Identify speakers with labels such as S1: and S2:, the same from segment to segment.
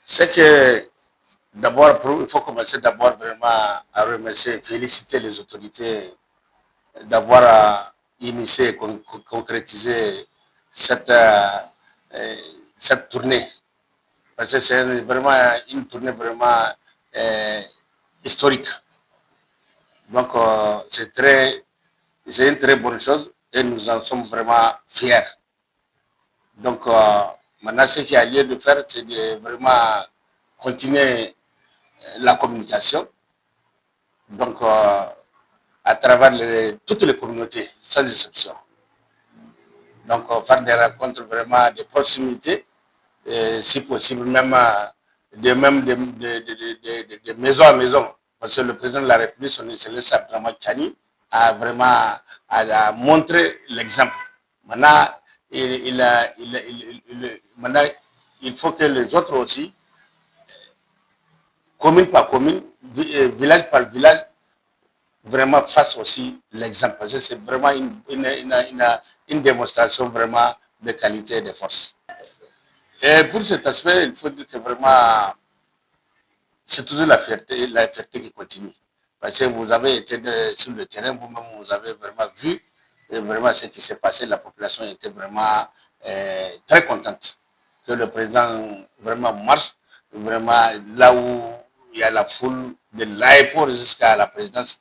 S1: C'est que d'abord, il faut commencer d'abord vraiment à remercier, féliciter les autorités d'avoir initié et concrétisé cette, euh, cette tournée. Parce que c'est vraiment une tournée vraiment euh, historique. Donc, c'est une très bonne chose et nous en sommes vraiment fiers. Donc, maintenant, ce qu'il y a lieu de faire, c'est de vraiment continuer la communication. Donc, à travers toutes les communautés, sans exception. Donc, faire des rencontres vraiment de proximité, et si possible, de maison à maison. Parce que le président de la République, son Excellence Abdraman Chani, a vraiment montré l'exemple. Maintenant, maintenant, il faut que les autres aussi, commune par commune, village par village, vraiment fassent aussi l'exemple. Parce que c'est vraiment une démonstration vraiment de qualité et de force. Et pour cet aspect, il faut dire que vraiment, c'est toujours la fierté qui continue. Parce que vous avez été sur le terrain, vous-même, vous avez vraiment vu vraiment ce qui s'est passé. La population était vraiment très contente que le président vraiment marche, vraiment là où il y a la foule de l'aéroport jusqu'à la présidence.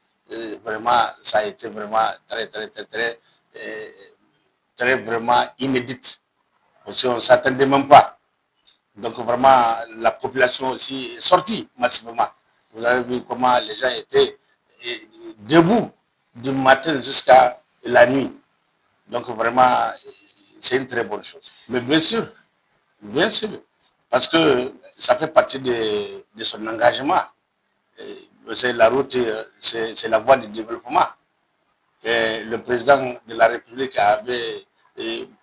S1: Vraiment, ça a été vraiment très vraiment inédite. Parce qu'on ne s'attendait même pas. Donc vraiment, la population aussi est sortie massivement. Vous avez vu comment les gens étaient debout du matin jusqu'à la nuit. Donc vraiment, c'est une très bonne chose. Mais bien sûr, parce que ça fait partie de son engagement. C'est la route, c'est la voie du développement. Et le président de la République avait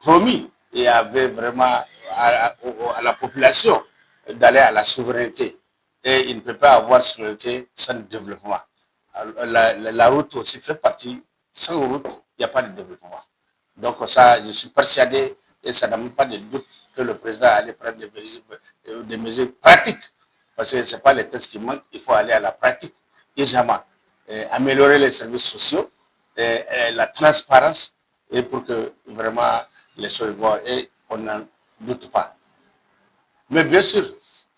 S1: promis et avait vraiment à la population d'aller à la souveraineté. Et il ne peut pas avoir souveraineté sans développement. La route aussi fait partie. Sans route, il n'y a pas de développement. Donc ça, je suis persuadé, et ça n'a même pas de doute, que le président allait prendre des mesures pratiques. Parce que ce n'est pas les tests qui manquent, il faut aller à la pratique, urgemment. Améliorer les services sociaux, la transparence, et pour que vraiment les choses voient, et on n'en doute pas. Mais bien sûr,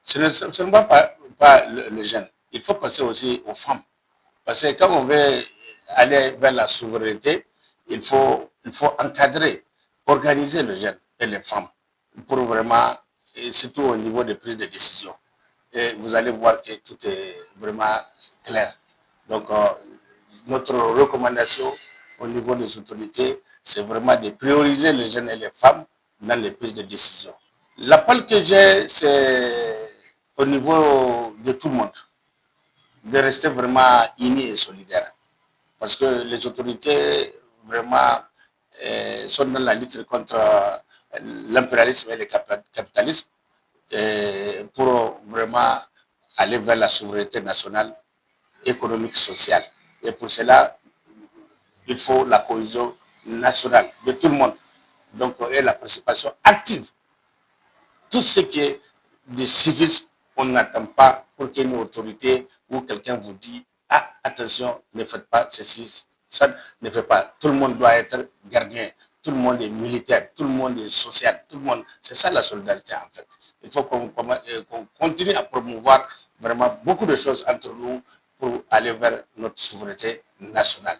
S1: ce ne va pas les jeunes. Il faut passer aussi aux femmes. Parce que quand on veut aller vers la souveraineté, il faut encadrer, organiser les jeunes et les femmes pour vraiment, et surtout au niveau des prises de décision. Et vous allez voir que tout est vraiment clair. Donc, notre recommandation au niveau des autorités, c'est vraiment de prioriser les jeunes et les femmes dans les prises de décision. L'appel que j'ai, c'est au niveau de tout le monde, de rester vraiment unis et solidaires. Parce que les autorités vraiment sont dans la lutte contre l'impérialisme et le capitalisme pour vraiment aller vers la souveraineté nationale, économique, sociale. Et pour cela, il faut la cohésion nationale de tout le monde. Donc, et la participation active. Tout ce qui est de civisme, on n'attend pas pour qu'une autorité ou quelqu'un vous dise ah, attention, ne faites pas ceci, ça ne fait pas. Tout le monde doit être gardien, tout le monde est militaire, tout le monde est social, tout le monde. C'est ça la solidarité en fait. Il faut qu'on continue à promouvoir vraiment beaucoup de choses entre nous pour aller vers notre souveraineté nationale.